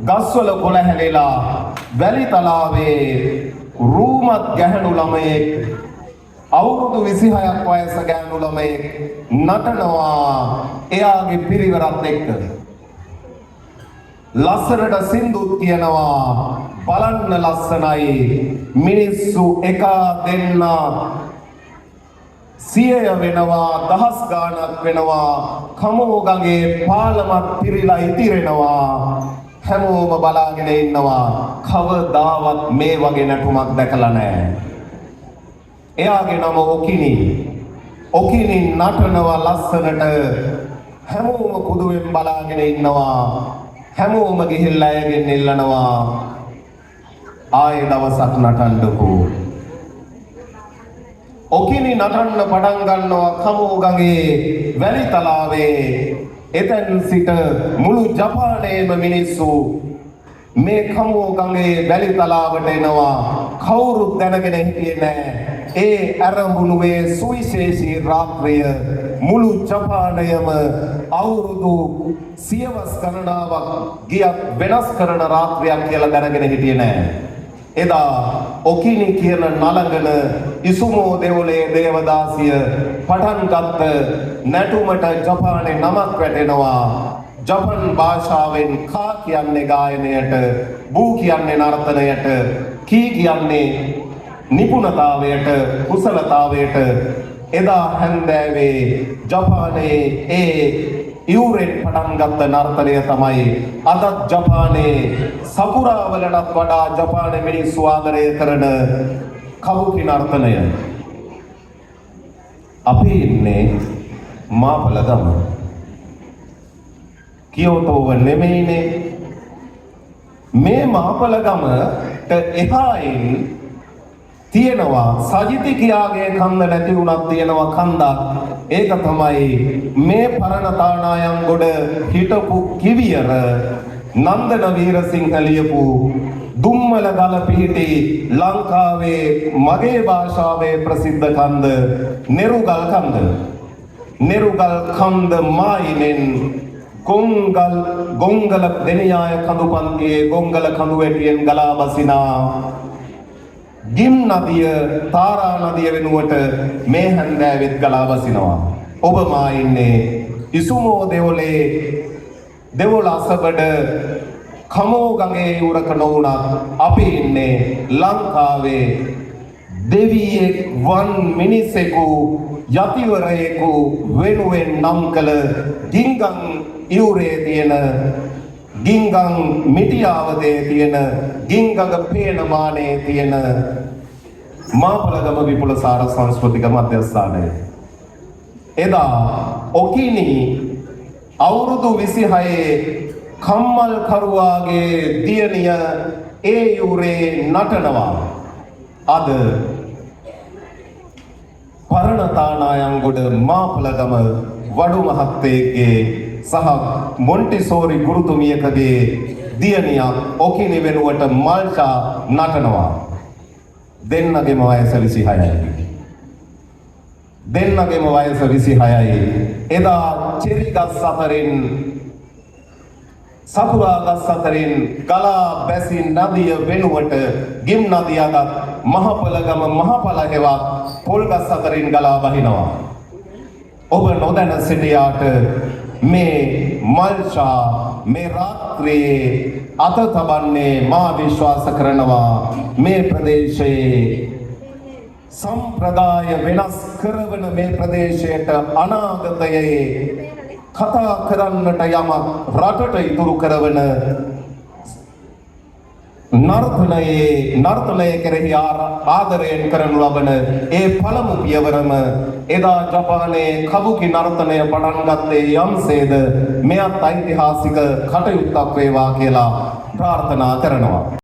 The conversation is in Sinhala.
ගස්වල කොළ හැලෙලා වැලි තලාවේ රූමත් ගැහැණු ළමයෙක් අවුරුදු 26ක් වයස ගැහැණු ළමයෙක් නටනවා එයාගේ පිරිවරත් එක්ක. ලස්සනට සින්දුත් කියනවා බලන්න ලස්සනයි මිනිස්සු එක දෙන්න සියය වෙනවා දහස් ගාණක් වෙනවා කමෝගගේ පාලමත් පිරීලා ඉතිරෙනවා හැමෝම බලාගෙන ඉන්නවා කවදාවත් මේ වගේ නටුමක් දැකලා නැහැ. එයාගේ නම ඔකිනි. ඔකිනි නටනවා ලස්සනට හැමෝම කුදුවෙන් බලාගෙන ඉන්නවා. හැමෝම ගිහිල්ලා එයාගෙන් ඉල්ලනවා ආයේ දවසක් නටන්නකෝ. ඔකිනි නටන්න පටන් ගන්නවා කමෝගගේ වැලි තලාවේ. එතෙන් සිට මුළු ජපානයේම මිනිස්සු මේ කමෝගගේ වැලි තලාවට එනවා. කවුරුත් දැනගෙන හිටියේ නැහැ. ඒ ආරම්භුවේ සුවිශේෂී රාත්‍රිය මුළු ජපානයම අවුරුදු සියවස් ගණනාවක් ගියක් වෙනස් කරන රාත්‍රියක් කියලා දැනගෙන හිටියේ නැහැ. එදා ඔකිනි කියන නලඟන ඉසුමෝ දෙවොලේ දේවදාසිය පටන් ගත්ත නැටුමට ජපානයේ නමක් වැටෙනවා. ජපන් භාෂාවෙන් කා කියන්නේ ගායනයට, බූ කියන්නේ නර්තනයට, කී කියන්නේ නිපුණතාවයට, කුසලතාවයට. එදා හැන්දෑවේ ජපානයේ ඒ ඉවුරෙන් පටන් ගත්ත නර්තනය තමයි අද ජපානයේ සකුරා වලටත් වඩා ජපානයේ මිනිස්සු ආදරය කරන කබුකි නර්තනය. අපි ඉන්නේ මාපලගම. කියෝතෝව නෙමෙයිනේ. මේ මාපලගමට එහායින් තියෙනවා සජිති කියාගේ කන්ද නැති වුණත් තියෙනවා කන්දක්. ඒක තමයි මේ පරණ තානායම් ගොඩ හිටපු කිවියර නන්දන වීරසිංහ ලියපු දුම්මල ගල පිහිටි ලංකාවේ මගේ භාෂාවේ ප්‍රසිද්ධ කන්ද නෙරුගල් කන්ද. නෙරුගල් කන්ද මායිනෙන් ගොංගල දෙනියාය කඳු පන්තියේ ගොංගල කඳු වැටියෙන් ගලා බසිනා ගිම් නදිය තාරා නදිය වෙනුවට මේ හැන්දෑවෙත් ගලා බසිනවා. ඔබ මා ඉන්නේ ඉසුමෝ දෙවොලේ දෙවොල අසබඩ කමෝගගේ උරක නොවුණත් අපි ඉන්නේ ලංකාවේ දෙවියෙක් වන් මිනිසෙකු යතිවරයෙකු වෙනුවෙන් නම් කළ ගිංගම් ඉවුරේ තියෙන ගිංගම් මිටියාවතේ තියෙන ගිංගඟ පේනමානේ තියෙන මාපලගම විපුලසාර සංස්කෘතික මධ්‍යස්ථානය. එදා ඔකිනි අවුරුදු 26 කම්මල් කරුවාගේ දියණිය ඒ යුරේ නටනවා. අද පරණ තානායන්ගොඩ මාපලගම වඩු මහත්තයේගේ සහ මොන්ටිසෝරි ගුරුතුමියකගේ දියණියක් ඔකිනි වෙනුවට මල්ෂා නටනවා. දෙන්නගේම වයස 26යි. දෙන්නගේම වයස 26යි. එදා චෙරි ගස් අතරින් සකුරා ගස් අතරින් ගලා බැසි නදිය වෙනුවට ගිම් නදියගත් මහපලගම මහපල හෙවත් පොල් ගස් අතරින් ගලා බහිනවා. ඔබ නොදැන සිටියාට මේ මල්ෂා මේ රාත්‍රියේ අත තබන්නේ මා විශ්වාස කරනවා මේ ප්‍රදේශයේ සම්ප්‍රදාය වෙනස් කරවන මේ ප්‍රදේශයට අනාගතයේ කතා කරන්නට යමක් රටට ඉතුරු කරවන නර්තනය කෙරෙහි ආදරයෙන් කරනු ලබන ඒ පළමු පියවරම එදා ජපානයේ කබුකි නර්තනය පටන් ගත්තේ යම්සේද මෙයත් ඓතිහාසික කටයුත්තක් වේවා කියලා ප්‍රාර්ථනා කරනවා.